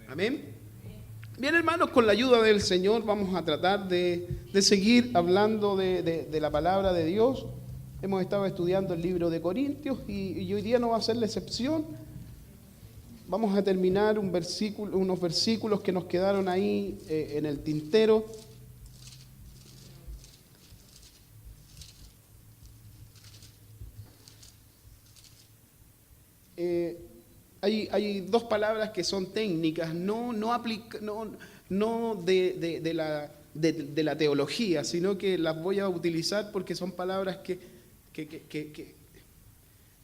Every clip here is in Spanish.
Amén. Bien, hermanos, con la ayuda del Señor vamos a tratar de seguir hablando de la palabra de Dios. Hemos estado estudiando el libro de Corintios y hoy día no va a ser la excepción. Vamos a terminar unos versículos que nos quedaron ahí en el tintero. Hay dos palabras que son técnicas, no de la teología, sino que las voy a utilizar porque son palabras que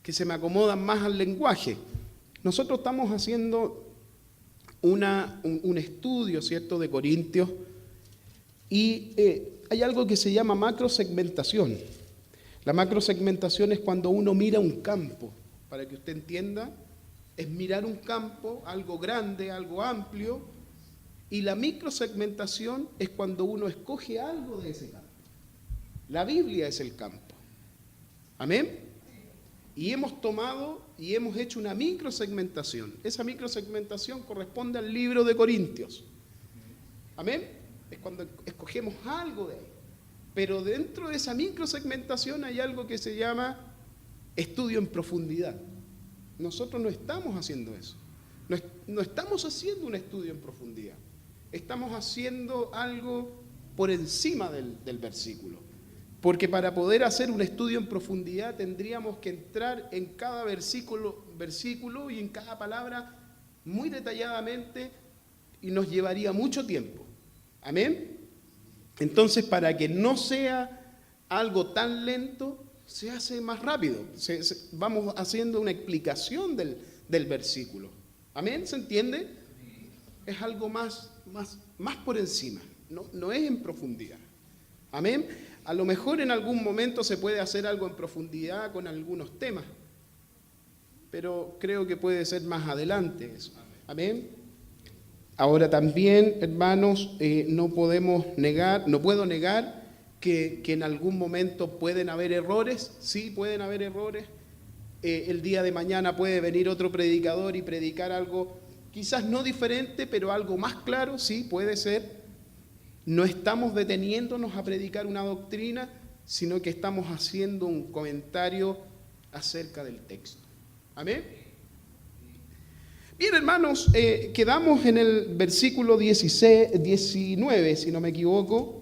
se me acomodan más al lenguaje. Nosotros estamos haciendo un estudio, ¿cierto?, de Corintios, y hay algo que se llama macrosegmentación. La macrosegmentación es cuando uno mira un campo, para que usted entienda, es mirar un campo, algo grande, algo amplio, y la microsegmentación es cuando uno escoge algo de ese campo. La Biblia es el campo. ¿Amén? Y hemos tomado y hemos hecho una microsegmentación. Esa microsegmentación corresponde al libro de Corintios. ¿Amén? Es cuando escogemos algo de ahí. Pero dentro de esa microsegmentación hay algo que se llama estudio en profundidad. Nosotros no estamos haciendo eso. No estamos haciendo un estudio en profundidad. Estamos haciendo algo por encima del versículo. Porque para poder hacer un estudio en profundidad tendríamos que entrar en cada versículo y en cada palabra muy detalladamente y nos llevaría mucho tiempo. ¿Amén? Entonces, para que no sea algo tan lento, se hace más rápido. Vamos haciendo una explicación del versículo. ¿Amén? ¿Se entiende? Es algo más por encima, no es en profundidad. ¿Amén? A lo mejor en algún momento se puede hacer algo en profundidad con algunos temas, pero creo que puede ser más adelante eso. ¿Amén? Ahora también, hermanos, no puedo negar que en algún momento pueden haber errores. Sí, pueden haber errores. El día de mañana puede venir otro predicador y predicar algo quizás no diferente, pero algo más claro. Sí, puede ser. No estamos deteniéndonos a predicar una doctrina, sino que estamos haciendo un comentario acerca del texto. ¿Amén? Bien, hermanos, quedamos en el versículo 19, si no me equivoco.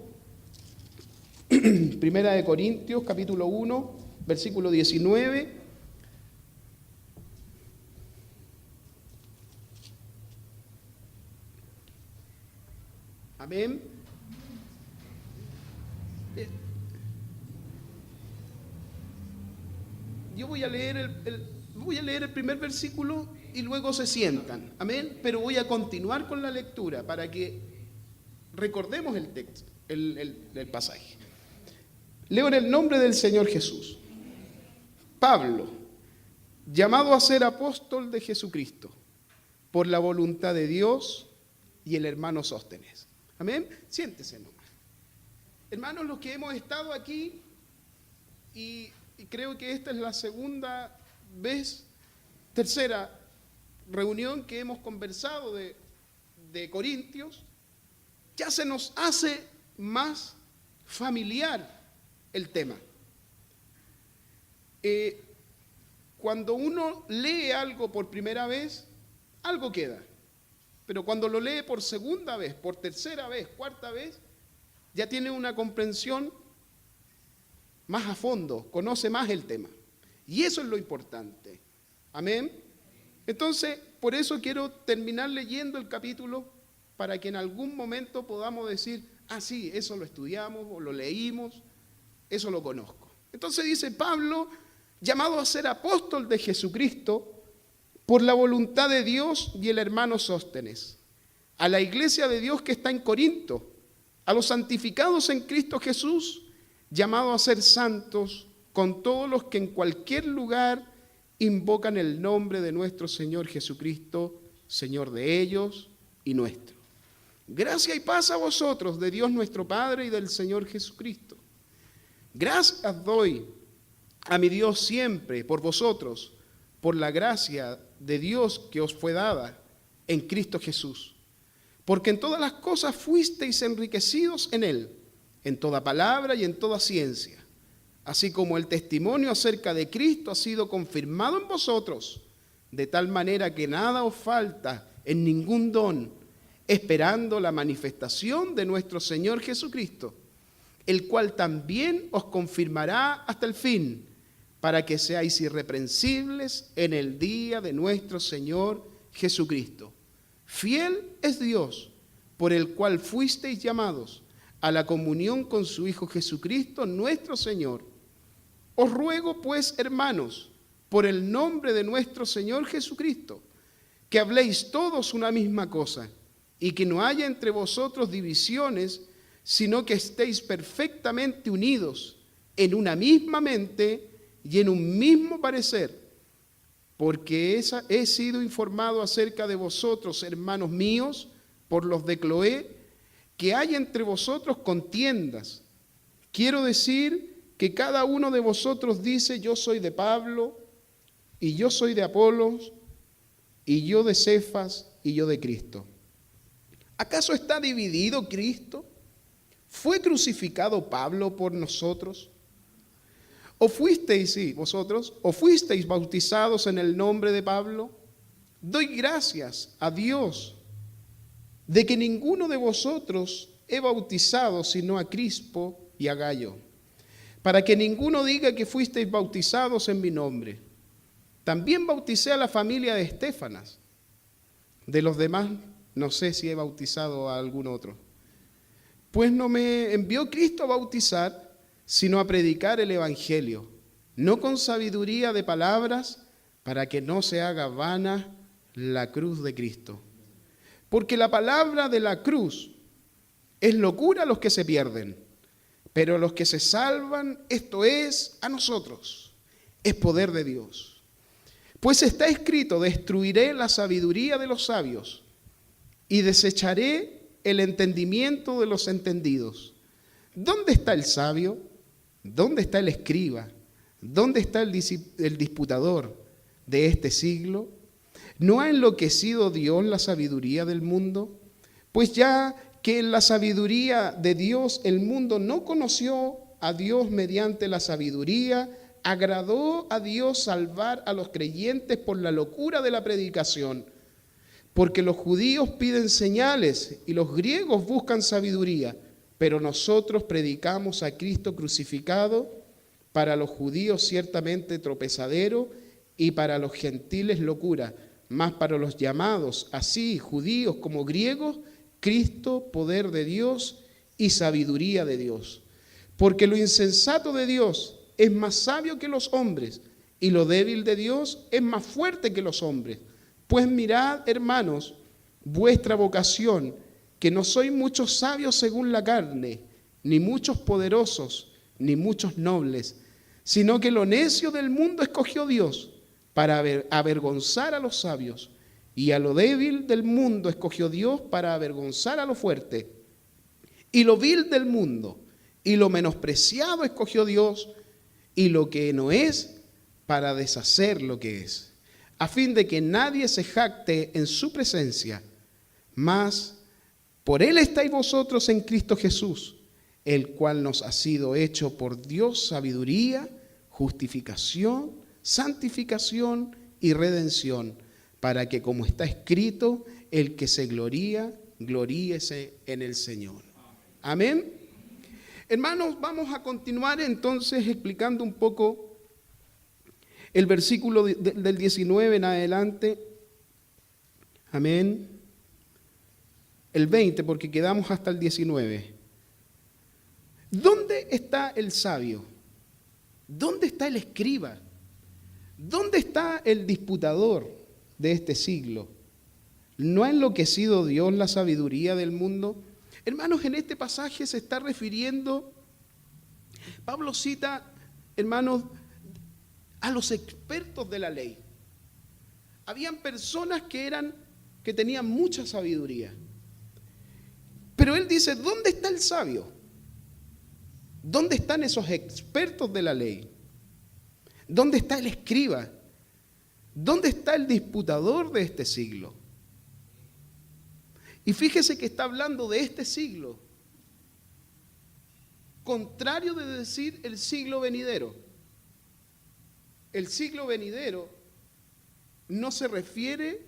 Primera de Corintios, capítulo 1, versículo 19. Amén. Yo voy a leer el primer versículo y luego se sientan. Amén. Pero voy a continuar con la lectura para que recordemos el texto, el pasaje. Leo en el nombre del Señor Jesús. Pablo, llamado a ser apóstol de Jesucristo, por la voluntad de Dios, y el hermano Sóstenes. Amén. Siéntese nomás. Hermanos, los que hemos estado aquí, y creo que esta es la tercera reunión que hemos conversado de Corintios, ya se nos hace más familiar el tema. Cuando uno lee algo por primera vez, algo queda. Pero cuando lo lee por segunda vez, por tercera vez, cuarta vez, ya tiene una comprensión más a fondo, conoce más el tema. Y eso es lo importante. Amén. Entonces, por eso quiero terminar leyendo el capítulo para que en algún momento podamos decir, sí, eso lo estudiamos o lo leímos, eso lo conozco. Entonces dice Pablo, llamado a ser apóstol de Jesucristo, por la voluntad de Dios, y el hermano Sóstenes, a la iglesia de Dios que está en Corinto, a los santificados en Cristo Jesús, llamados a ser santos, con todos los que en cualquier lugar invocan el nombre de nuestro Señor Jesucristo, Señor de ellos y nuestro. Gracia y paz a vosotros, de Dios nuestro Padre y del Señor Jesucristo. Gracias doy a mi Dios siempre por vosotros, por la gracia de Dios que os fue dada en Cristo Jesús. Porque en todas las cosas fuisteis enriquecidos en Él, en toda palabra y en toda ciencia, así como el testimonio acerca de Cristo ha sido confirmado en vosotros, de tal manera que nada os falta en ningún don, esperando la manifestación de nuestro Señor Jesucristo, el cual también os confirmará hasta el fin, para que seáis irreprensibles en el día de nuestro Señor Jesucristo. Fiel es Dios, por el cual fuisteis llamados a la comunión con su Hijo Jesucristo, nuestro Señor. Os ruego, pues, hermanos, por el nombre de nuestro Señor Jesucristo, que habléis todos una misma cosa, y que no haya entre vosotros divisiones, sino que estéis perfectamente unidos en una misma mente y en un mismo parecer, porque he sido informado acerca de vosotros, hermanos míos, por los de Cloé, que hay entre vosotros contiendas. Quiero decir que cada uno de vosotros dice: yo soy de Pablo, y yo soy de Apolos, y yo de Cefas, y yo de Cristo. ¿Acaso está dividido Cristo? ¿Fue crucificado Pablo por nosotros? ¿O fuisteis, sí, vosotros, o fuisteis bautizados en el nombre de Pablo? Doy gracias a Dios de que ninguno de vosotros he bautizado sino a Crispo y a Gayo, para que ninguno diga que fuisteis bautizados en mi nombre. También bauticé a la familia de Estéfanas. De los demás no sé si he bautizado a algún otro. Pues no me envió Cristo a bautizar, sino a predicar el Evangelio, no con sabiduría de palabras, para que no se haga vana la cruz de Cristo. Porque la palabra de la cruz es locura a los que se pierden, pero a los que se salvan, esto es, a nosotros, es poder de Dios. Pues está escrito: destruiré la sabiduría de los sabios y desecharé el entendimiento de los entendidos. ¿Dónde está el sabio? ¿Dónde está el escriba? ¿Dónde está el disputador de este siglo? ¿No ha enloquecido Dios la sabiduría del mundo? Pues ya que en la sabiduría de Dios el mundo no conoció a Dios mediante la sabiduría, agradó a Dios salvar a los creyentes por la locura de la predicación. Porque los judíos piden señales y los griegos buscan sabiduría, pero nosotros predicamos a Cristo crucificado, para los judíos ciertamente tropezadero y para los gentiles locura, mas para los llamados, así judíos como griegos, Cristo, poder de Dios y sabiduría de Dios. Porque lo insensato de Dios es más sabio que los hombres, y lo débil de Dios es más fuerte que los hombres. Pues mirad, hermanos, vuestra vocación, que no sois muchos sabios según la carne, ni muchos poderosos, ni muchos nobles, sino que lo necio del mundo escogió Dios para avergonzar a los sabios, y a lo débil del mundo escogió Dios para avergonzar a lo fuerte, y lo vil del mundo y lo menospreciado escogió Dios, y lo que no es, para deshacer lo que es, a fin de que nadie se jacte en su presencia. Mas por Él estáis vosotros en Cristo Jesús, el cual nos ha sido hecho por Dios sabiduría, justificación, santificación y redención, para que, como está escrito, el que se gloría, gloríese en el Señor. Amén. Hermanos, vamos a continuar entonces explicando un poco el versículo del 19 en adelante. Amén. El 20, porque quedamos hasta el 19. ¿Dónde está el sabio? ¿Dónde está el escriba? ¿Dónde está el disputador de este siglo? ¿No ha enloquecido Dios la sabiduría del mundo? Hermanos, en este pasaje se está refiriendo, Pablo cita, hermanos, a los expertos de la ley. Habían personas que tenían mucha sabiduría. Pero él dice, ¿dónde está el sabio? ¿Dónde están esos expertos de la ley? ¿Dónde está el escriba? ¿Dónde está el disputador de este siglo? Y fíjese que está hablando de este siglo, contrario de decir el siglo venidero. El siglo venidero no se refiere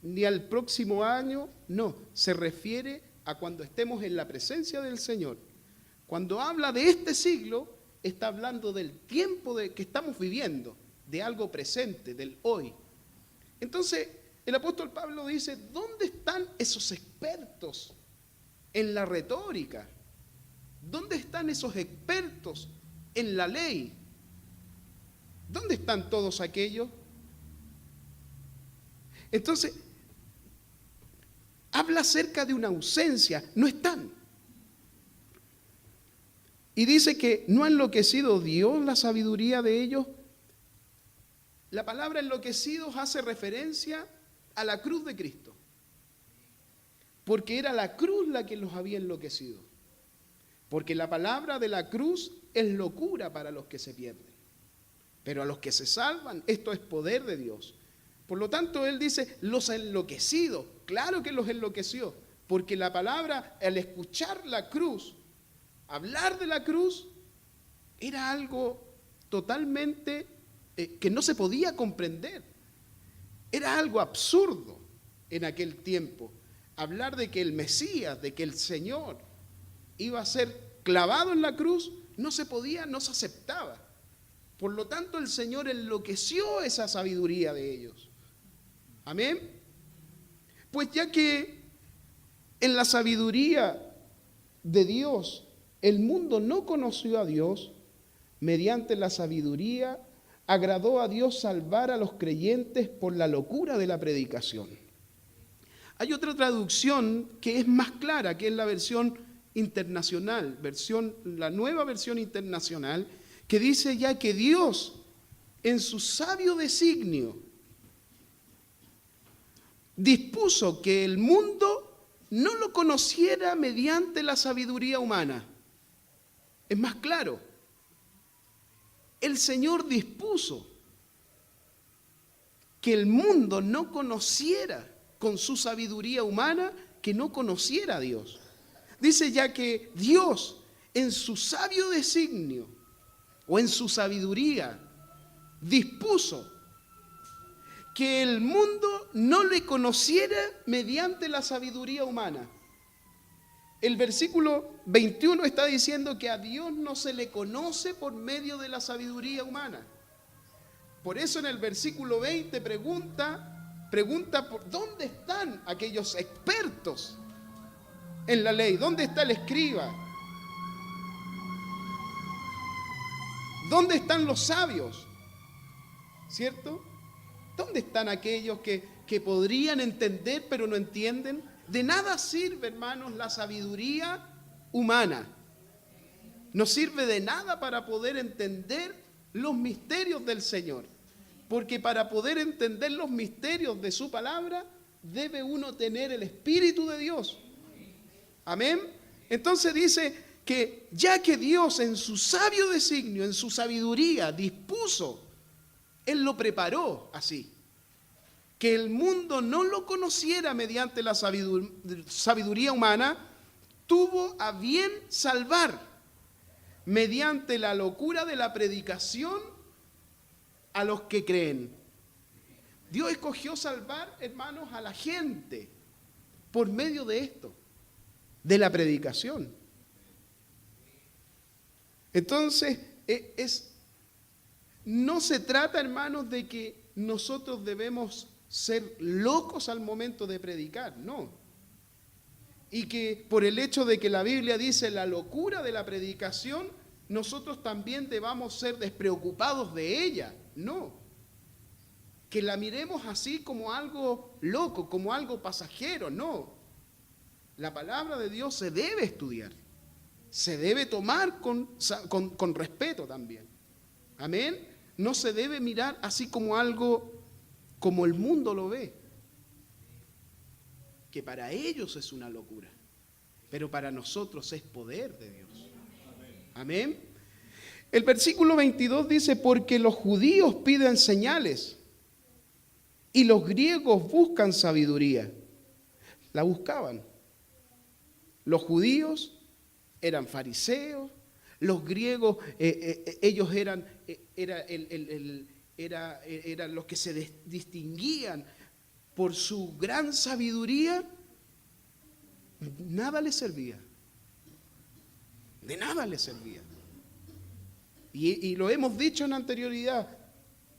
ni al próximo año, no, se refiere a cuando estemos en la presencia del Señor. Cuando habla de este siglo, está hablando del tiempo que estamos viviendo, de algo presente, del hoy. Entonces, el apóstol Pablo dice, ¿dónde están esos expertos en la retórica? ¿Dónde están esos expertos en la ley? ¿Dónde están todos aquellos? Entonces, habla acerca de una ausencia, no están. Y dice que no ha enloquecido Dios la sabiduría de ellos. La palabra enloquecidos hace referencia a la cruz de Cristo, porque era la cruz la que los había enloquecido. Porque la palabra de la cruz es locura para los que se pierden, pero a los que se salvan, esto es poder de Dios. Por lo tanto, él dice, los enloquecidos, claro que los enloqueció, porque la palabra, al escuchar la cruz, hablar de la cruz, era algo totalmente que no se podía comprender. Era algo absurdo en aquel tiempo. Hablar de que el Mesías, de que el Señor iba a ser clavado en la cruz, no se podía, no se aceptaba. Por lo tanto, el Señor enloqueció esa sabiduría de ellos. Amén. Pues ya que en la sabiduría de Dios, el mundo no conoció a Dios, mediante la sabiduría agradó a Dios salvar a los creyentes por la locura de la predicación. Hay otra traducción que es más clara, que es la versión internacional, la nueva versión internacional, que dice ya que Dios, en su sabio designio, dispuso que el mundo no lo conociera mediante la sabiduría humana. Es más claro. El Señor dispuso que el mundo no conociera con su sabiduría humana, que no conociera a Dios. Dice ya que Dios, en su sabio designio o en su sabiduría, dispuso que el mundo no le conociera mediante la sabiduría humana. El versículo 21 está diciendo que a Dios no se le conoce por medio de la sabiduría humana. Por eso en el versículo 20 pregunta por dónde están aquellos expertos en la ley, dónde está el escriba, dónde están los sabios, ¿cierto? ¿Dónde están aquellos que podrían entender pero no entienden? De nada sirve, hermanos, la sabiduría humana. No sirve de nada para poder entender los misterios del Señor. Porque para poder entender los misterios de su palabra, debe uno tener el Espíritu de Dios. Amén. Entonces dice que ya que Dios en su sabio designio, en su sabiduría, dispuso, Él lo preparó así, que el mundo no lo conociera mediante la sabiduría humana, tuvo a bien salvar mediante la locura de la predicación a los que creen. Dios escogió salvar, hermanos, a la gente por medio de esto, de la predicación. Entonces, no se trata, hermanos, de que nosotros debemos ser locos al momento de predicar, no. Y que por el hecho de que la Biblia dice la locura de la predicación, nosotros también debamos ser despreocupados de ella, no. Que la miremos así como algo loco, como algo pasajero, no. La palabra de Dios se debe estudiar, se debe tomar con respeto también. Amén. No se debe mirar así como algo como el mundo lo ve, que para ellos es una locura, pero para nosotros es poder de Dios. Amén. El versículo 22 dice, porque los judíos piden señales y los griegos buscan sabiduría. La buscaban, Los judíos eran fariseos, los griegos, ellos eran los que se distinguían por su gran sabiduría. Nada les servía. De nada les servía. Y lo hemos dicho en anterioridad,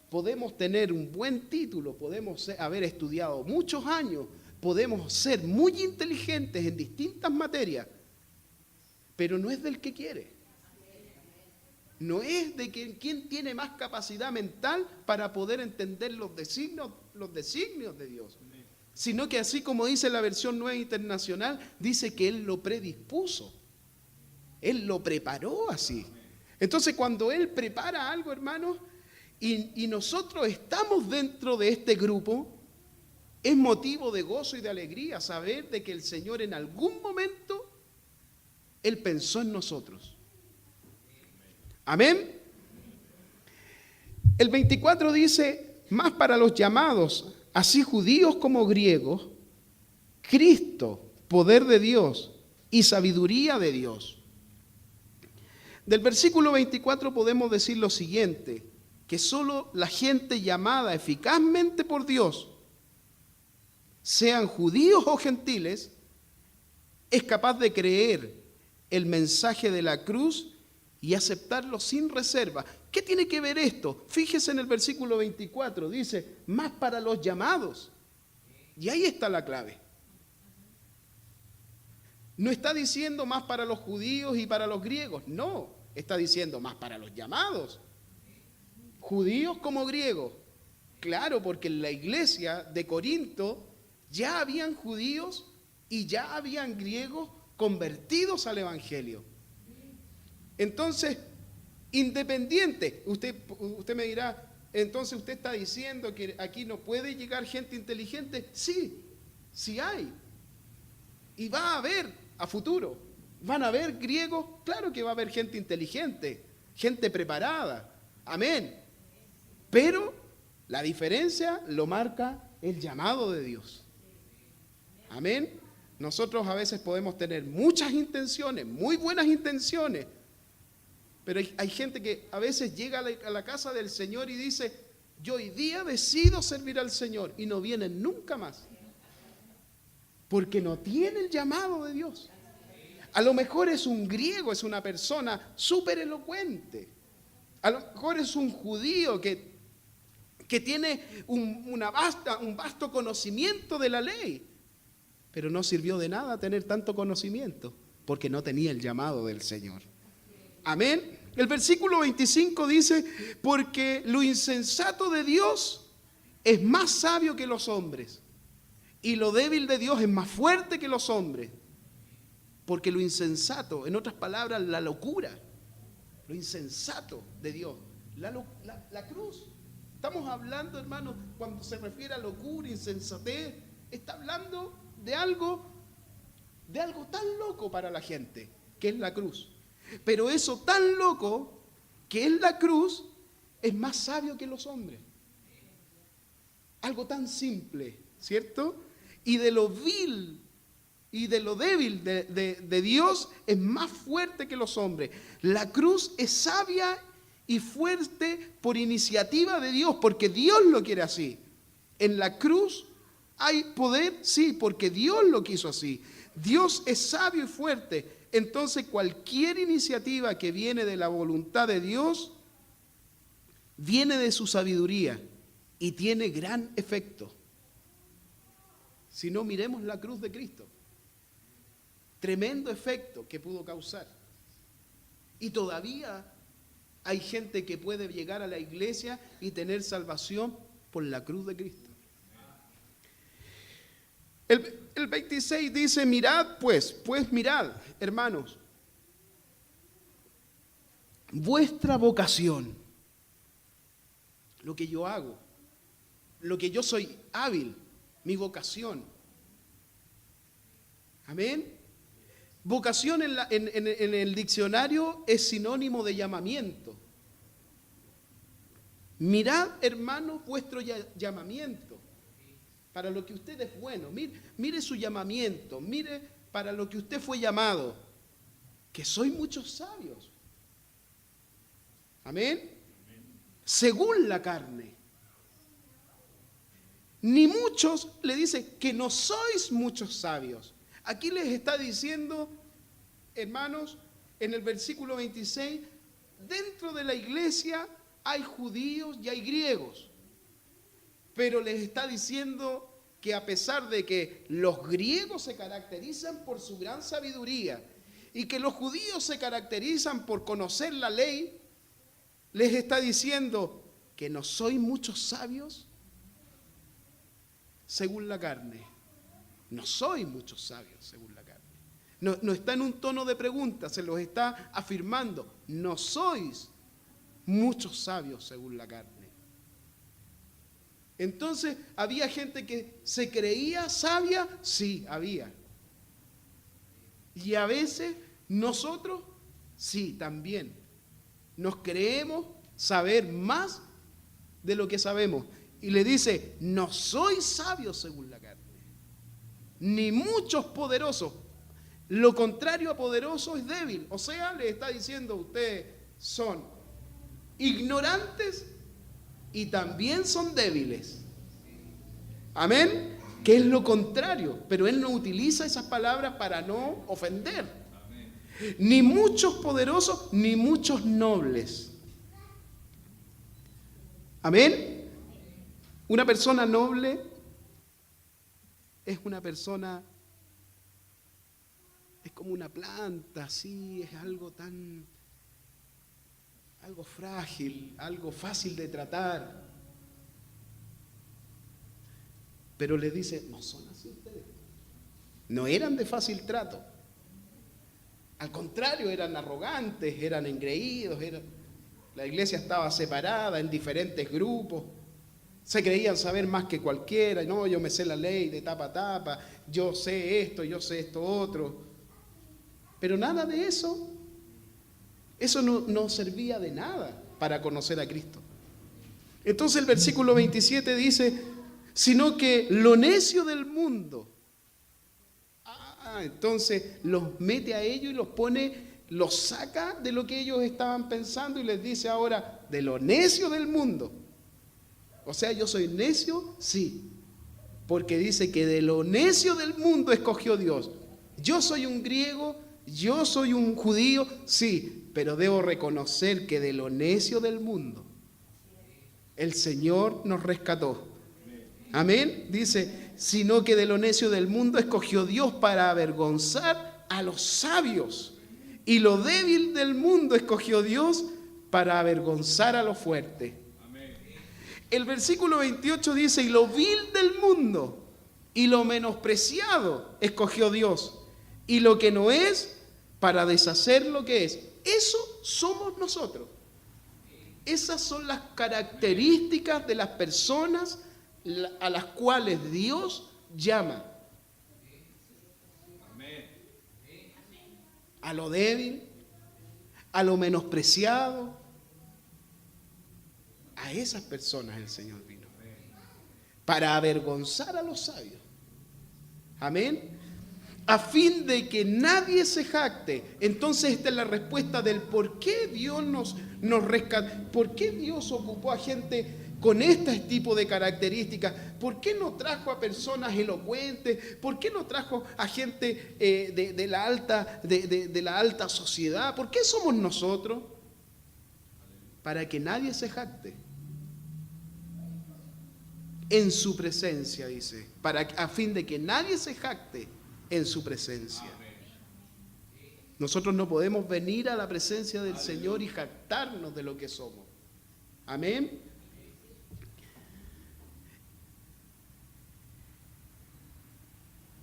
podemos tener un buen título, podemos haber estudiado muchos años, podemos ser muy inteligentes en distintas materias, pero no es del que quiere. No es de quien tiene más capacidad mental para poder entender los designios de Dios, sino que así como dice la versión Nueva Internacional, dice que Él lo predispuso, Él lo preparó así. Entonces cuando Él prepara algo, hermanos, y nosotros estamos dentro de este grupo, es motivo de gozo y de alegría saber de que el Señor en algún momento, Él pensó en nosotros. Amén. El 24 dice, más para los llamados, así judíos como griegos, Cristo, poder de Dios y sabiduría de Dios. Del versículo 24 podemos decir lo siguiente, que solo la gente llamada eficazmente por Dios, sean judíos o gentiles, es capaz de creer el mensaje de la cruz y aceptarlo sin reserva. ¿Qué tiene que ver esto? Fíjese en el versículo 24, dice, más para los llamados. Y ahí está la clave. No está diciendo más para los judíos y para los griegos, no, está diciendo más para los llamados. Judíos como griegos. Claro, porque en la iglesia de Corinto ya habían judíos y ya habían griegos convertidos al evangelio. Entonces, independiente, usted me dirá, entonces usted está diciendo que aquí no puede llegar gente inteligente. Sí, sí hay. Y va a haber a futuro. ¿Van a haber griegos? Claro que va a haber gente inteligente, gente preparada. Amén. Pero la diferencia lo marca el llamado de Dios. Amén. Nosotros a veces podemos tener muchas intenciones, muy buenas intenciones, pero hay gente que a veces llega a la casa del Señor y dice, yo hoy día decido servir al Señor, y no vienen nunca más, porque no tiene el llamado de Dios. A lo mejor es un griego, es una persona súper elocuente, a lo mejor es un judío que tiene un vasto conocimiento de la ley, pero no sirvió de nada tener tanto conocimiento, porque no tenía el llamado del Señor. Amén. El versículo 25 dice, porque lo insensato de Dios es más sabio que los hombres, y lo débil de Dios es más fuerte que los hombres. Porque lo insensato, en otras palabras, la locura, lo insensato de Dios, la cruz. Estamos hablando, hermanos, cuando se refiere a locura, insensatez, está hablando de algo tan loco para la gente, que es la cruz. Pero eso tan loco, que es la cruz, es más sabio que los hombres. Algo tan simple, ¿cierto? Y de lo vil y de lo débil de Dios es más fuerte que los hombres. La cruz es sabia y fuerte por iniciativa de Dios, porque Dios lo quiere así. En la cruz hay poder, sí, porque Dios lo quiso así. Dios es sabio y fuerte. Entonces cualquier iniciativa que viene de la voluntad de Dios, viene de su sabiduría y tiene gran efecto. Si no, miremos la cruz de Cristo. Tremendo efecto que pudo causar. Y todavía hay gente que puede llegar a la iglesia y tener salvación por la cruz de Cristo. El 26 dice, mirad pues mirad, hermanos, vuestra vocación, lo que yo hago, lo que yo soy hábil, mi vocación. Amén. Vocación en el diccionario es sinónimo de llamamiento. Mirad, hermanos, vuestro llamamiento. Para lo que usted es bueno, mire su llamamiento, mire para lo que usted fue llamado, que soy muchos sabios. Amén. Según la carne. Ni muchos, le dice que no sois muchos sabios. Aquí les está diciendo, hermanos, en el versículo 26, dentro de la iglesia hay judíos y hay griegos. Pero les está diciendo que a pesar de que los griegos se caracterizan por su gran sabiduría y que los judíos se caracterizan por conocer la ley, les está diciendo que no soy muchos sabios según la carne. No soy muchos sabios según la carne. No está en un tono de pregunta, se los está afirmando. No sois muchos sabios según la carne. Entonces, ¿había gente que se creía sabia? Sí, había. Y a veces nosotros, sí, también. Nos creemos saber más de lo que sabemos. Y le dice, no sois sabios según la carne, ni muchos poderosos. Lo contrario a poderoso es débil. O sea, le está diciendo, ustedes son ignorantes y también son débiles. Amén. Que es lo contrario. Pero él no utiliza esas palabras para no ofender. Amén. Ni muchos poderosos, ni muchos nobles. Amén. Una persona noble es una persona, es como una planta, así, es algo frágil, algo fácil de tratar. Pero le dice, no son así ustedes. No eran de fácil trato. Al contrario, eran arrogantes, eran engreídos, la iglesia estaba separada en diferentes grupos. Se creían saber más que cualquiera. No, yo me sé la ley de tapa a tapa, yo sé esto otro. Pero nada de eso. Eso no servía de nada para conocer a Cristo. Entonces el versículo 27 dice, sino que lo necio del mundo. Entonces los mete a ellos y los pone, los saca de lo que ellos estaban pensando y les dice ahora, de lo necio del mundo. O sea, yo soy necio, sí, porque dice que de lo necio del mundo escogió Dios. Yo soy un griego, yo soy un judío, sí, pero debo reconocer que de lo necio del mundo el Señor nos rescató. Amén. Dice, sino que de lo necio del mundo escogió Dios para avergonzar a los sabios. Y lo débil del mundo escogió Dios para avergonzar a los fuertes. El versículo 28 dice, y lo vil del mundo y lo menospreciado escogió Dios, y lo que no es, para deshacer lo que es. Eso somos nosotros. Esas son las características de las personas a las cuales Dios llama. A lo débil, a lo menospreciado. A esas personas el Señor vino para avergonzar a los sabios. Amén. A fin de que nadie se jacte. Entonces esta es la respuesta del por qué Dios nos rescató. ¿Por qué Dios ocupó a gente con este tipo de características? ¿Por qué no trajo a personas elocuentes? ¿Por qué no trajo a gente de la alta sociedad? ¿Por qué somos nosotros? Para que nadie se jacte en su presencia, dice, a fin de que nadie se jacte en su presencia. Nosotros no podemos venir a la presencia del Señor y jactarnos de lo que somos. Amén.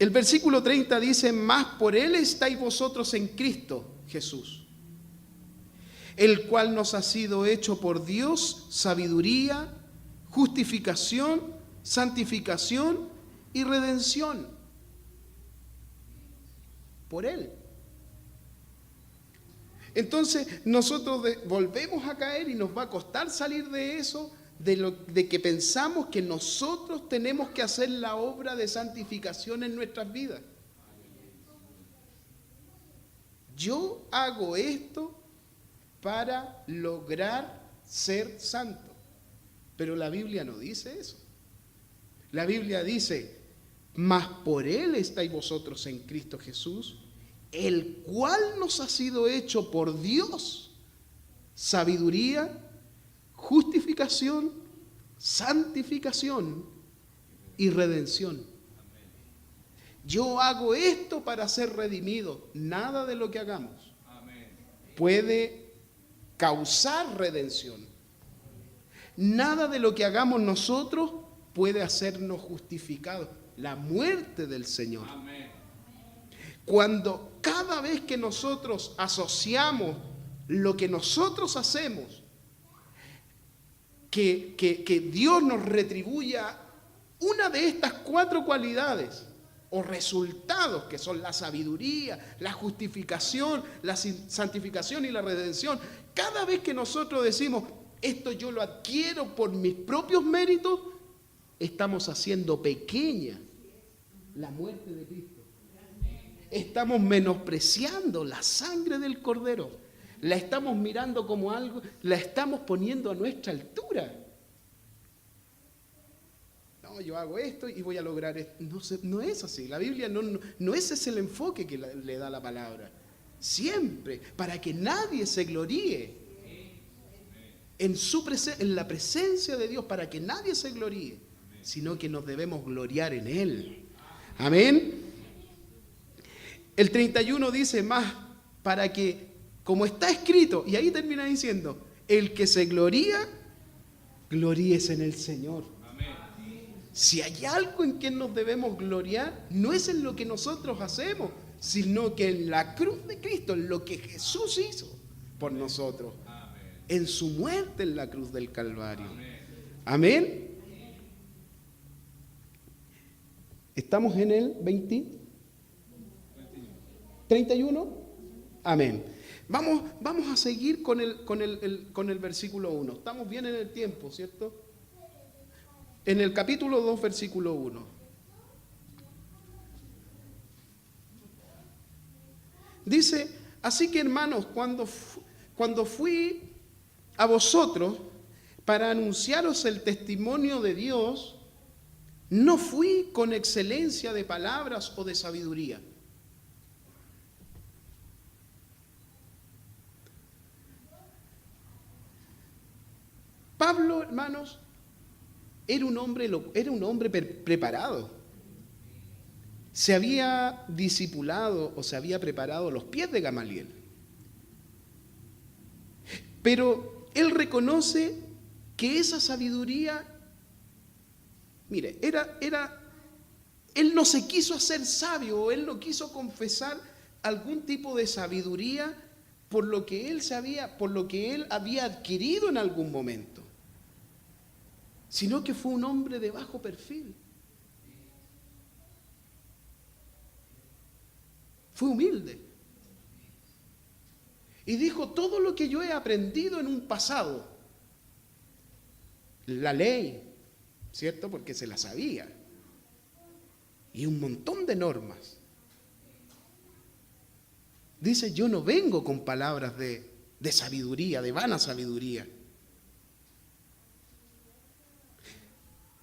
El versículo 30 dice, más por Él estáis vosotros en Cristo Jesús, el cual nos ha sido hecho por Dios sabiduría, justificación, santificación y redención. Por Él. Entonces nosotros volvemos a caer y nos va a costar salir de eso, de que pensamos que nosotros tenemos que hacer la obra de santificación en nuestras vidas. Yo hago esto para lograr ser santo. Pero la Biblia no dice eso. La Biblia dice, mas por Él estáis vosotros en Cristo Jesús, el cual nos ha sido hecho por Dios sabiduría, justificación, santificación y redención. Yo hago esto para ser redimido. Nada de lo que hagamos puede causar redención. Nada de lo que hagamos nosotros puede hacernos justificados. La muerte del Señor. Cuando cada vez que nosotros asociamos lo que nosotros hacemos, que Dios nos retribuya una de estas 4 cualidades o resultados, que son la sabiduría, la justificación, la santificación y la redención, cada vez que nosotros decimos, esto yo lo adquiero por mis propios méritos, estamos haciendo pequeña la muerte de Cristo. Estamos menospreciando la sangre del Cordero. La estamos mirando como algo, la estamos poniendo a nuestra altura. No, yo hago esto y voy a lograr esto. No es así. La Biblia no ese es el enfoque que le da la palabra. Siempre, para que nadie se gloríe en la presencia de Dios, para que nadie se gloríe, sino que nos debemos gloriar en Él. Amén. El 31 dice más, para que, como está escrito, y ahí termina diciendo, el que se gloría, gloríese en el Señor. Si hay algo en que nos debemos gloriar, no es en lo que nosotros hacemos, sino que en la cruz de Cristo, en lo que Jesús hizo por nosotros, en su muerte en la cruz del Calvario. Amén. ¿Estamos en el 31? Amén. Vamos a seguir con el versículo 1. Estamos bien en el tiempo, ¿cierto? En el capítulo 2, versículo 1. Dice, así que hermanos, cuando fui a vosotros para anunciaros el testimonio de Dios, no fui con excelencia de palabras o de sabiduría. Pablo, hermanos, era un hombre preparado. Se había discipulado o se había preparado a los pies de Gamaliel. Pero él reconoce que esa sabiduría, mire, él no se quiso hacer sabio, o él no quiso confesar algún tipo de sabiduría por lo que él había adquirido en algún momento, sino que fue un hombre de bajo perfil. Fue humilde. Y dijo, todo lo que yo he aprendido en un pasado, la ley, ¿cierto? Porque se la sabía. Y un montón de normas. Dice, yo no vengo con palabras de sabiduría, de vana sabiduría.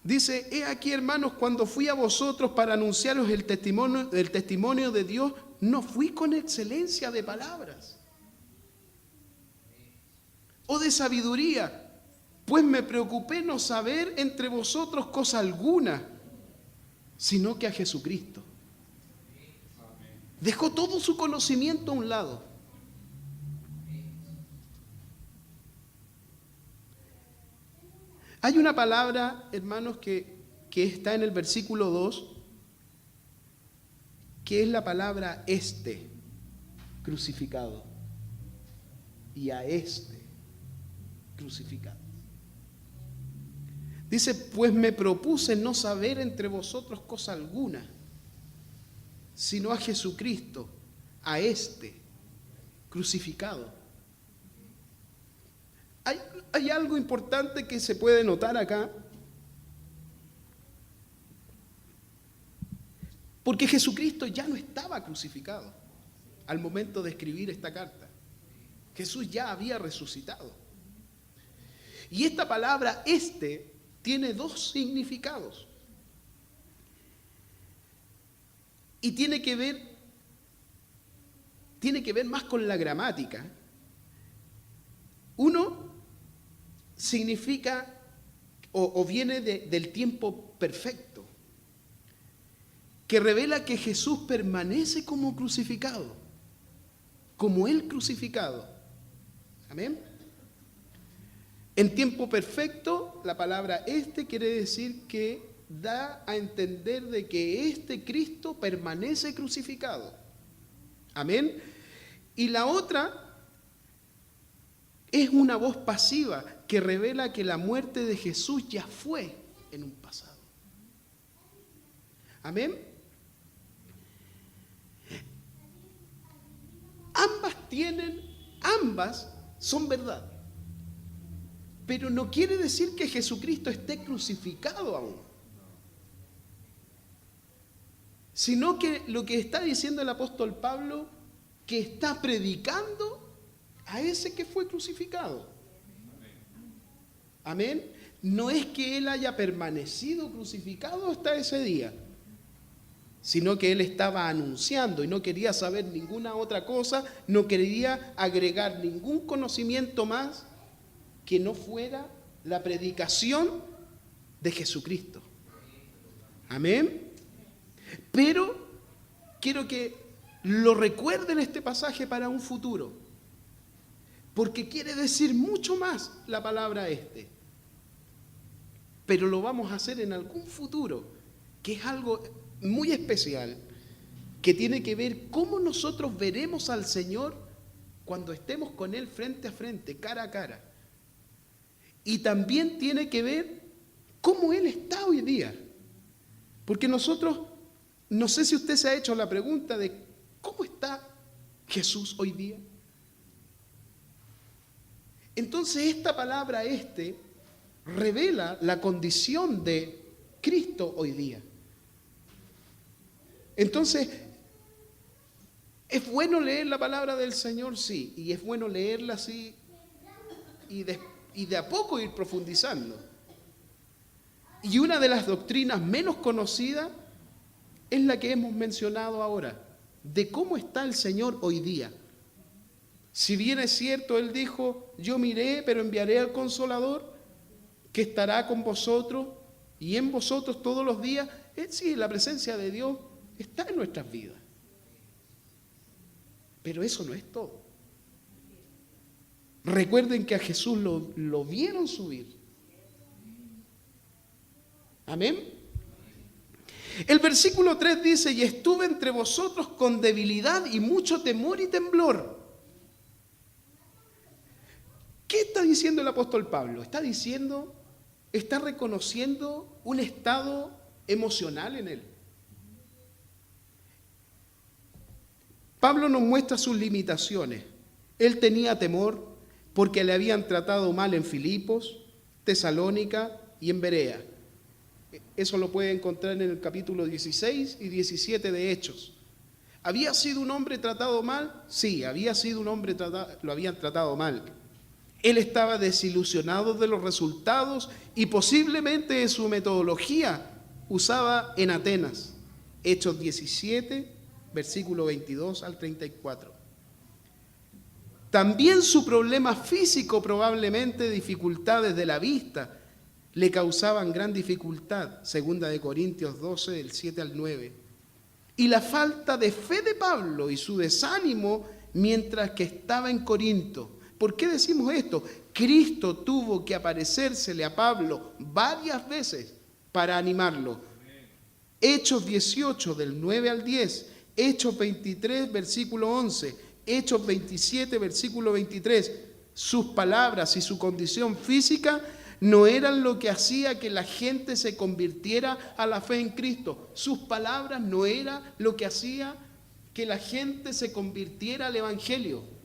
Dice, he aquí, hermanos, cuando fui a vosotros para anunciaros el testimonio de Dios, no fui con excelencia de palabras o de sabiduría, pues me preocupé no saber entre vosotros cosa alguna, sino que a Jesucristo. Dejó todo su conocimiento a un lado. Hay una palabra, hermanos, que está en el versículo 2, que es la palabra crucificado, y a crucificado. Dice, pues me propuse no saber entre vosotros cosa alguna, sino a Jesucristo, a crucificado. Hay algo importante que se puede notar acá, porque Jesucristo ya no estaba crucificado. al momento de escribir esta carta. Jesús ya había resucitado. Y esta palabra tiene dos significados. Y tiene que ver más con la gramática. Uno significa o viene del tiempo perfecto, que revela que Jesús permanece como crucificado, como Él crucificado. Amén. En tiempo perfecto, la palabra quiere decir que da a entender de que Cristo permanece crucificado. Amén. Y la otra es una voz pasiva que revela que la muerte de Jesús ya fue en un pasado. Amén. Ambas son verdad. Pero no quiere decir que Jesucristo esté crucificado aún. Sino que lo que está diciendo el apóstol Pablo, que está predicando a ese que fue crucificado. Amén. No es que Él haya permanecido crucificado hasta ese día, sino que Él estaba anunciando y no quería saber ninguna otra cosa, no quería agregar ningún conocimiento más que no fuera la predicación de Jesucristo. Amén. Pero quiero que lo recuerden este pasaje para un futuro, porque quiere decir mucho más la palabra pero lo vamos a hacer en algún futuro, que es algo muy especial, que tiene que ver cómo nosotros veremos al Señor cuando estemos con Él frente a frente, cara a cara. Y también tiene que ver cómo Él está hoy día. Porque nosotros, no sé si usted se ha hecho la pregunta de cómo está Jesús hoy día. Entonces esta palabra revela la condición de Cristo hoy día. Entonces, ¿es bueno leer la palabra del Señor? Sí, y es bueno leerla así y de a poco ir profundizando. Y una de las doctrinas menos conocidas es la que hemos mencionado ahora, de cómo está el Señor hoy día. Si bien es cierto, Él dijo, yo miré, pero enviaré al Consolador, que estará con vosotros y en vosotros todos los días. Sí, la presencia de Dios está en nuestras vidas. Pero eso no es todo. Recuerden que a Jesús lo vieron subir. Amén. El versículo 3 dice, y estuve entre vosotros con debilidad y mucho temor y temblor. ¿Qué está diciendo el apóstol Pablo? Está reconociendo un estado emocional en él. Pablo nos muestra sus limitaciones. Él tenía temor porque le habían tratado mal en Filipos, Tesalónica y en Berea. Eso lo puede encontrar en el capítulo 16 y 17 de Hechos. ¿Había sido un hombre tratado mal? Sí, lo habían tratado mal. Él estaba desilusionado de los resultados y posiblemente de su metodología usada en Atenas. Hechos 17, versículo 22 al 34. También su problema físico, probablemente dificultades de la vista, le causaban gran dificultad. Segunda de Corintios 12, del 7 al 9. Y la falta de fe de Pablo y su desánimo mientras que estaba en Corinto. ¿Por qué decimos esto? Cristo tuvo que aparecérsele a Pablo varias veces para animarlo. Hechos 18, del 9 al 10. Hechos 23, versículo 11. Hechos 27, versículo 23. Sus palabras y su condición física no eran lo que hacía que la gente se convirtiera a la fe en Cristo. Sus palabras no eran lo que hacía que la gente se convirtiera al Evangelio.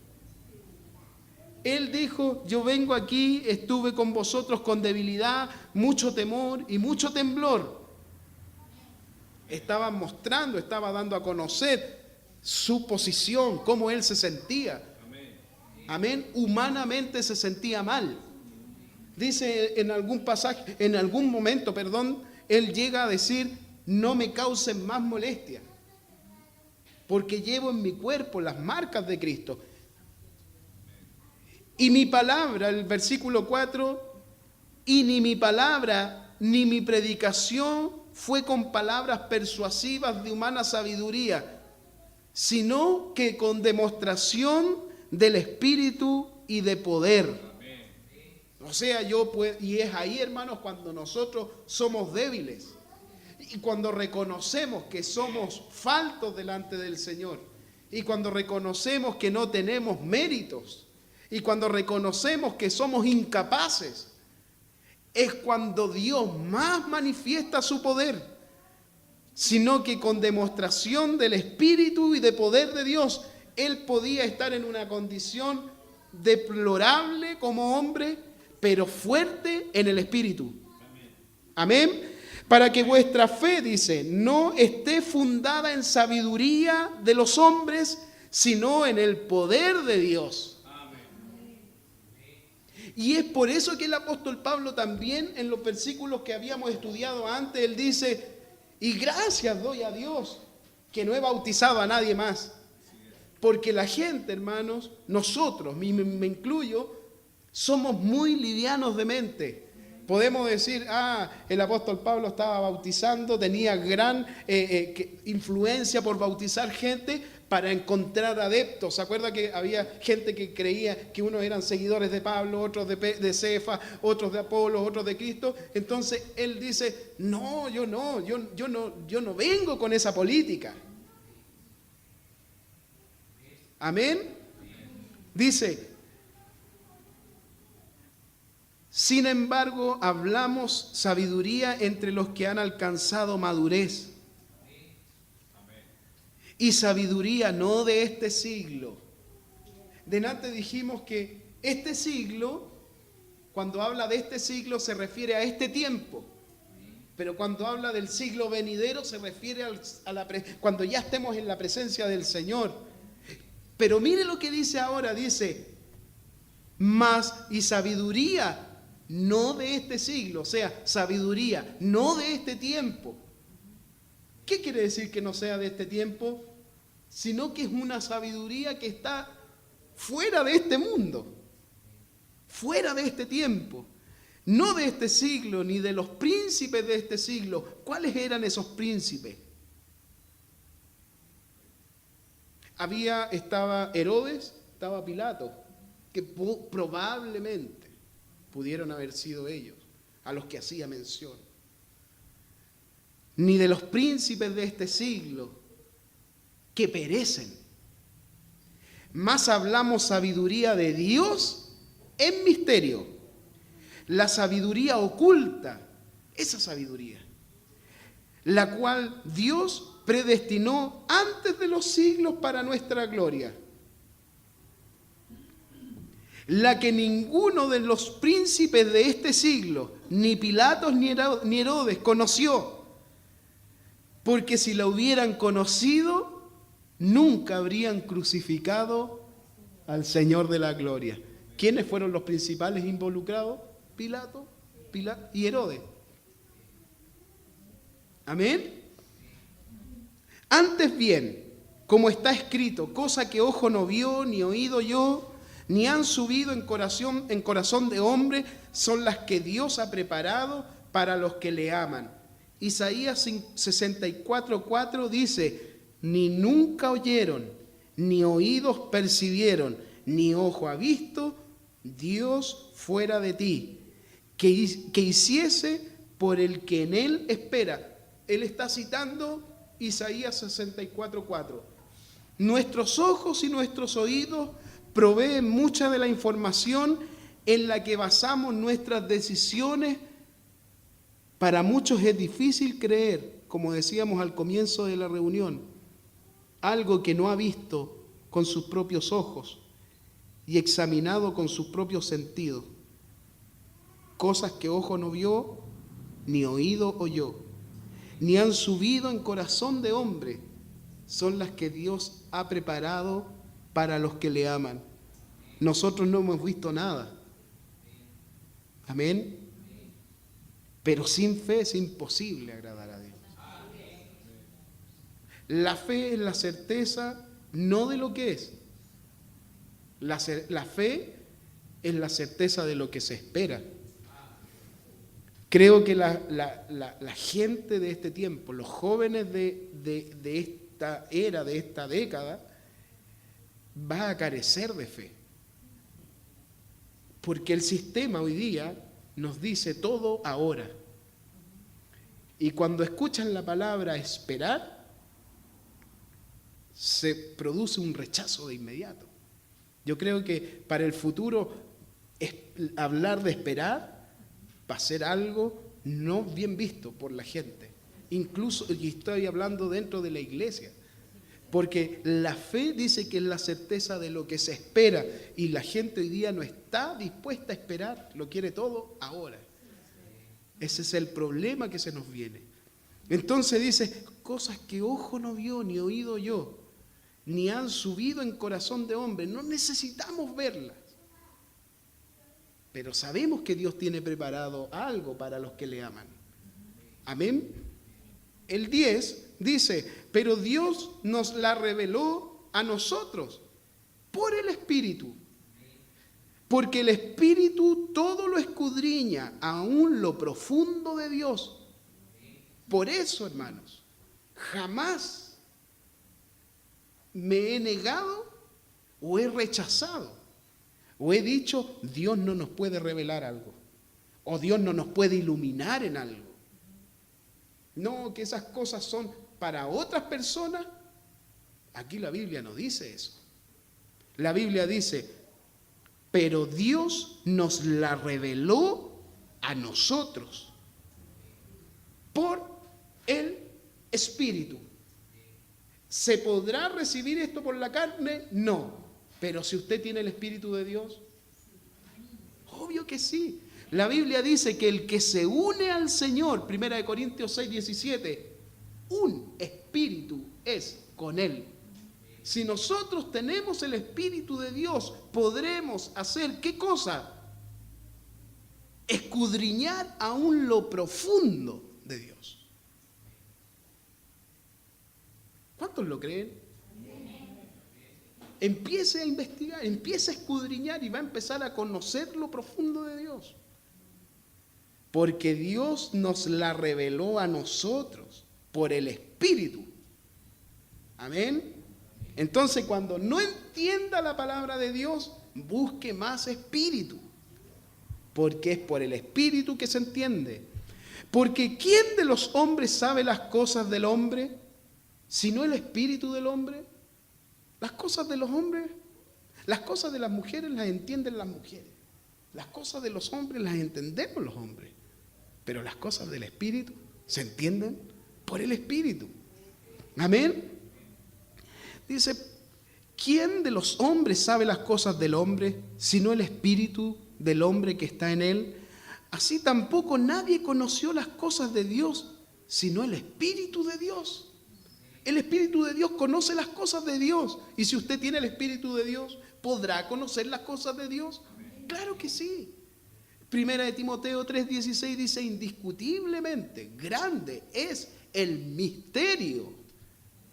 Él dijo, yo vengo aquí, estuve con vosotros con debilidad, mucho temor y mucho temblor. Estaba dando a conocer su posición, cómo él se sentía. Amén. Humanamente se sentía mal. Dice en algún pasaje, en algún momento, él llega a decir: no me causen más molestia, porque llevo en mi cuerpo las marcas de Cristo. Y mi palabra, el versículo 4, y ni mi palabra ni mi predicación fue con palabras persuasivas de humana sabiduría, sino que con demostración del Espíritu y de poder. O sea, y es ahí, hermanos, cuando nosotros somos débiles y cuando reconocemos que somos faltos delante del Señor y cuando reconocemos que no tenemos méritos y cuando reconocemos que somos incapaces, es cuando Dios más manifiesta su poder, sino que con demostración del Espíritu y de poder de Dios, él podía estar en una condición deplorable como hombre, pero fuerte en el Espíritu. Amén. Para que vuestra fe, dice, no esté fundada en sabiduría de los hombres, sino en el poder de Dios. Y es por eso que el apóstol Pablo también, en los versículos que habíamos estudiado antes, él dice: y gracias doy a Dios que no he bautizado a nadie más. Porque la gente, hermanos, nosotros, me incluyo, somos muy livianos de mente. Podemos decir: el apóstol Pablo estaba bautizando, tenía gran influencia por bautizar gente para encontrar adeptos. ¿Se acuerda que había gente que creía que unos eran seguidores de Pablo, otros de Cefa, otros de Apolo, otros de Cristo? Entonces él dice: no, yo no vengo con esa política. Amén. Dice: sin embargo, hablamos sabiduría entre los que han alcanzado madurez. Y sabiduría no de este siglo. Delante dijimos que este siglo, cuando habla de este siglo, se refiere a este tiempo. Pero cuando habla del siglo venidero, se refiere cuando ya estemos en la presencia del Señor. Pero mire lo que dice ahora, dice: más y sabiduría no de este siglo, o sea, sabiduría no de este tiempo. ¿Qué quiere decir que no sea de este tiempo? Sino que es una sabiduría que está fuera de este mundo, fuera de este tiempo, no de este siglo, ni de los príncipes de este siglo. ¿Cuáles eran esos príncipes? Estaba Herodes, estaba Pilato, que probablemente pudieron haber sido ellos a los que hacía mención. Ni de los príncipes de este siglo que perecen. Más hablamos sabiduría de Dios en misterio. La sabiduría oculta, esa sabiduría, la cual Dios predestinó antes de los siglos para nuestra gloria, la que ninguno de los príncipes de este siglo, ni Pilatos ni Herodes, conoció, porque si la hubieran conocido, nunca habrían crucificado al Señor de la gloria. ¿Quiénes fueron los principales involucrados? Pilato y Herodes. Amén. Antes bien, como está escrito, cosa que ojo no vio, ni oído yo, ni han subido en corazón de hombre, son las que Dios ha preparado para los que le aman. Isaías 64:4 dice: ni nunca oyeron, ni oídos percibieron, ni ojo ha visto Dios fuera de ti, que hiciese por el que en él espera. Él está citando Isaías 64:4. Nuestros ojos y nuestros oídos proveen mucha de la información en la que basamos nuestras decisiones. Para muchos es difícil creer, como decíamos al comienzo de la reunión, algo que no ha visto con sus propios ojos y examinado con sus propios sentidos. Cosas que ojo no vio, ni oído oyó, ni han subido en corazón de hombre, son las que Dios ha preparado para los que le aman. Nosotros no hemos visto nada. Amén. Pero sin fe es imposible agradar a Dios. La fe es la certeza no de lo que es. La fe es la certeza de lo que se espera. Creo que la gente de este tiempo, los jóvenes de esta era, de esta década, va a carecer de fe. Porque el sistema hoy día nos dice todo ahora. Y cuando escuchan la palabra esperar, se produce un rechazo de inmediato. Yo creo que para el futuro hablar de esperar va a ser algo no bien visto por la gente. Incluso, y estoy hablando dentro de la iglesia, porque la fe dice que es la certeza de lo que se espera, y la gente hoy día no está dispuesta a esperar, lo quiere todo ahora. Ese es el problema que se nos viene. Entonces dice, cosas que ojo no vio, ni oído yo, ni han subido en corazón de hombre, no necesitamos verlas. Pero sabemos que Dios tiene preparado algo para los que le aman. Amén. El 10 dice, pero Dios nos la reveló a nosotros por el Espíritu. Porque el Espíritu todo lo escudriña, aún lo profundo de Dios. Por eso, hermanos, jamás me he negado o he rechazado o he dicho, Dios no nos puede revelar algo, o Dios no nos puede iluminar en algo. No, que esas cosas son para otras personas. Aquí la Biblia no dice eso. La Biblia dice, pero Dios nos la reveló a nosotros por el Espíritu. ¿Se podrá recibir esto por la carne? No. Pero si usted tiene el Espíritu de Dios, obvio que sí. La Biblia dice que el que se une al Señor, 1 Corintios 6, 17, un espíritu es con Él. Si nosotros tenemos el Espíritu de Dios, podremos hacer, ¿qué cosa? Escudriñar aún lo profundo de Dios. ¿Cuántos lo creen? Empiece a investigar, empiece a escudriñar y va a empezar a conocer lo profundo de Dios. Porque Dios nos la reveló a nosotros por el Espíritu. Amén. Entonces, cuando no entienda la palabra de Dios, busque más Espíritu. Porque es por el Espíritu que se entiende. Porque ¿quién de los hombres sabe las cosas del hombre, sino el Espíritu del hombre? Las cosas de los hombres, las cosas de las mujeres las entienden las mujeres. Las cosas de los hombres las entendemos los hombres. Pero las cosas del Espíritu se entienden por el Espíritu. Amén. Dice, ¿quién de los hombres sabe las cosas del hombre, sino el Espíritu del hombre que está en él? Así tampoco nadie conoció las cosas de Dios, sino el Espíritu de Dios. El Espíritu de Dios conoce las cosas de Dios. Y si usted tiene el Espíritu de Dios, ¿podrá conocer las cosas de Dios? Claro que sí. Primera de Timoteo 3:16 dice, indiscutiblemente grande es el misterio.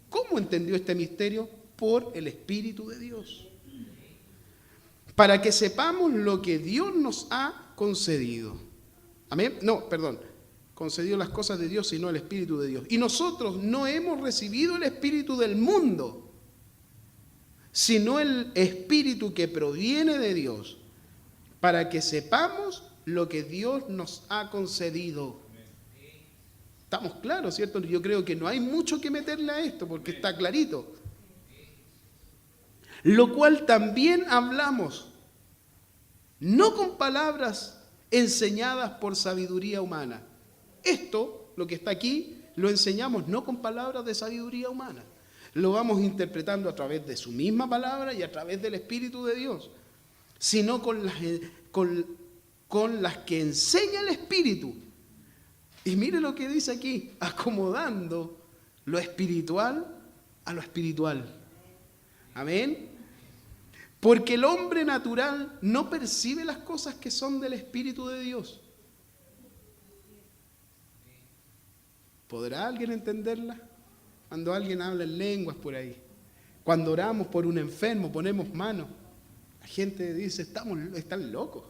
¿Cómo entendió este misterio? Por el Espíritu de Dios. Para que sepamos lo que Dios nos ha concedido. Amén. No, perdón. Concedió las cosas de Dios, sino el Espíritu de Dios. Y nosotros no hemos recibido el Espíritu del mundo, sino el Espíritu que proviene de Dios, para que sepamos lo que Dios nos ha concedido. Estamos claros, ¿cierto? Yo creo que no hay mucho que meterle a esto, porque está clarito. Lo cual también hablamos, no con palabras enseñadas por sabiduría humana. Esto, lo que está aquí, lo enseñamos no con palabras de sabiduría humana. Lo vamos interpretando a través de su misma palabra y a través del Espíritu de Dios, sino con las que enseña el Espíritu. Y mire lo que dice aquí, acomodando lo espiritual a lo espiritual. Amén. Porque el hombre natural no percibe las cosas que son del Espíritu de Dios. ¿Podrá alguien entenderlas? Cuando alguien habla en lenguas por ahí, cuando oramos por un enfermo, ponemos manos, la gente dice, están locos.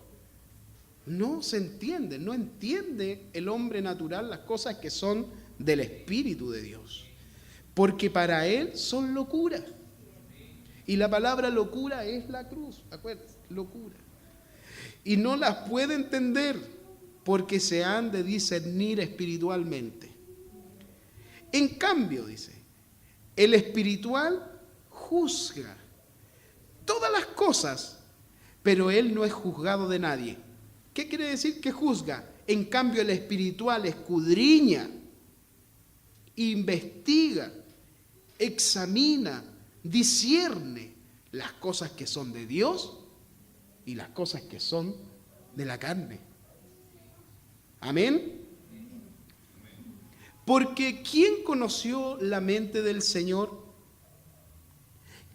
No se entiende, no entiende el hombre natural las cosas que son del Espíritu de Dios. Porque para él son locura. Y la palabra locura es la cruz, acuérdense, locura. Y no las puede entender porque se han de discernir espiritualmente. En cambio, dice, el espiritual juzga todas las cosas, pero él no es juzgado de nadie. ¿Qué quiere decir que juzga? En cambio, el espiritual escudriña, investiga, examina, discierne las cosas que son de Dios y las cosas que son de la carne. Amén. Porque ¿quién conoció la mente del Señor?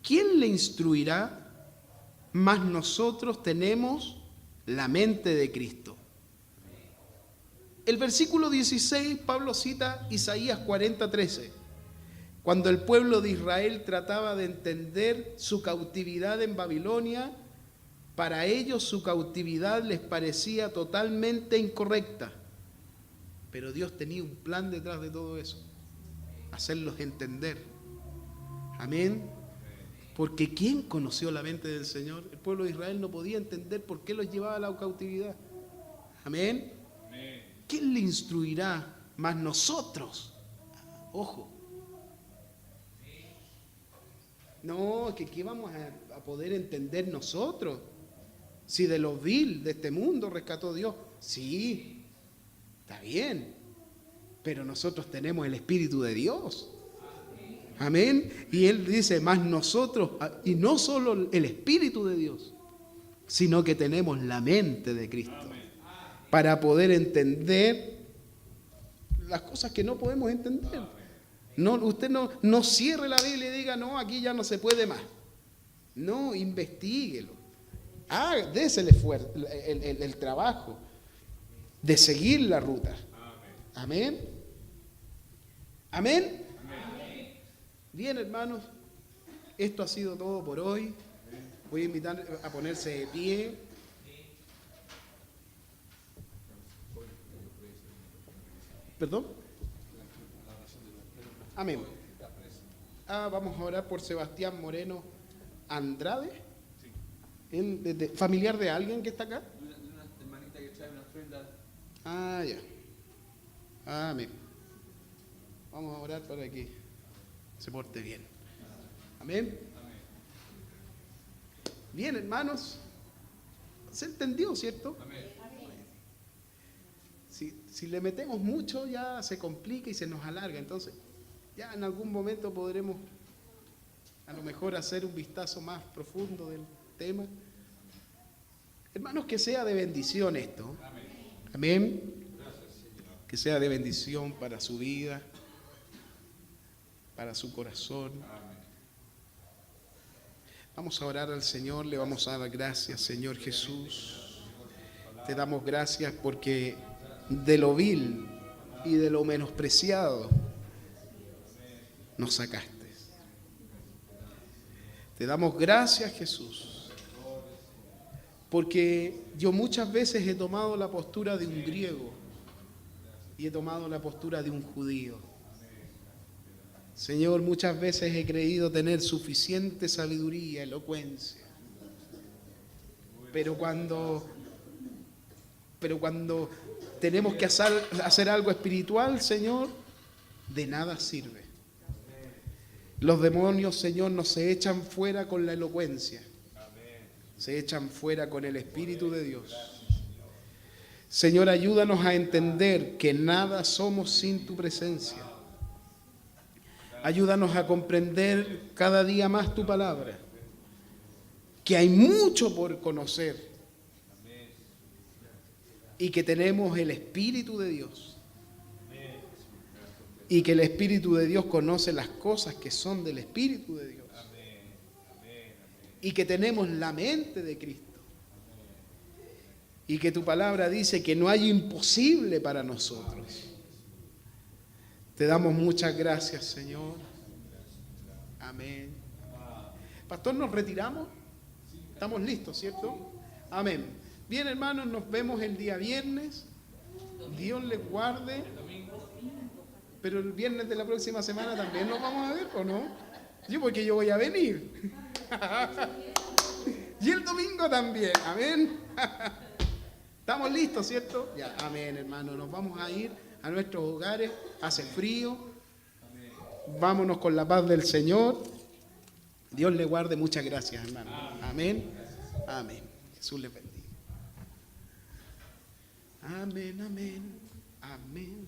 ¿Quién le instruirá? Mas nosotros tenemos la mente de Cristo. El versículo 16, Pablo cita Isaías 40:13. Cuando el pueblo de Israel trataba de entender su cautividad en Babilonia, para ellos su cautividad les parecía totalmente incorrecta. Pero Dios tenía un plan detrás de todo eso, hacerlos entender. Amén. Porque ¿quién conoció la mente del Señor? El pueblo de Israel no podía entender por qué los llevaba a la cautividad. Amén. ¿Quién le instruirá? Más nosotros. Ojo. No, que ¿qué vamos a poder entender nosotros? Si de lo vil de este mundo rescató Dios. Sí. Está bien, pero nosotros tenemos el Espíritu de Dios. Amén. Y Él dice, más nosotros, y no solo el Espíritu de Dios, sino que tenemos la mente de Cristo. Para poder entender las cosas que no podemos entender. No, usted no cierre la Biblia y diga, no, aquí ya no se puede más. No, investíguelo. Dese el esfuerzo, el trabajo de seguir la ruta. Amén. Amén. Bien, hermanos, esto ha sido todo por hoy. Voy a invitar a ponerse de pie. ¿Perdón? Amén. Vamos a orar por Sebastián Moreno Andrade. Él, ¿familiar de alguien que está acá? Una hermanita que trae una ofrenda. Ya. Amén. Vamos a orar para que se porte bien. Amén. Bien, hermanos. ¿Se entendió, cierto? Amén. Si le metemos mucho ya se complica y se nos alarga. Entonces, ya en algún momento podremos a lo mejor hacer un vistazo más profundo del tema. Hermanos, que sea de bendición esto. Amén. Que sea de bendición para su vida, para su corazón. Vamos a orar al Señor, le vamos a dar gracias, Señor Jesús. Te damos gracias porque de lo vil y de lo menospreciado nos sacaste. Te damos gracias, Jesús, porque yo muchas veces he tomado la postura de un griego y he tomado la postura de un judío. Señor, muchas veces he creído tener suficiente sabiduría, elocuencia, pero cuando tenemos que hacer algo espiritual, Señor, de nada sirve. Los demonios, Señor, no se echan fuera con la elocuencia, se echan fuera con el Espíritu de Dios. Señor, ayúdanos a entender que nada somos sin tu presencia. Ayúdanos a comprender cada día más tu palabra, que hay mucho por conocer y que tenemos el Espíritu de Dios. y que el Espíritu de Dios conoce las cosas que son del Espíritu de Dios. Y que tenemos la mente de Cristo. Y que tu palabra dice que no hay imposible para nosotros. Te damos muchas gracias, Señor. Amén. Pastor, ¿nos retiramos? ¿Estamos listos, cierto? Amén. Bien, hermanos, nos vemos el día viernes. Dios les guarde. Pero el viernes de la próxima semana también nos vamos a ver, ¿o no? Yo, porque yo voy a venir. Y el domingo también. Amén. ¿Estamos listos, cierto? Ya, amén, hermano. Nos vamos a ir a nuestros hogares. Hace frío. Vámonos con la paz del Señor. Dios le guarde. Muchas gracias, hermano. Amén. Amén. Jesús les bendiga. Amén, amén. Amén.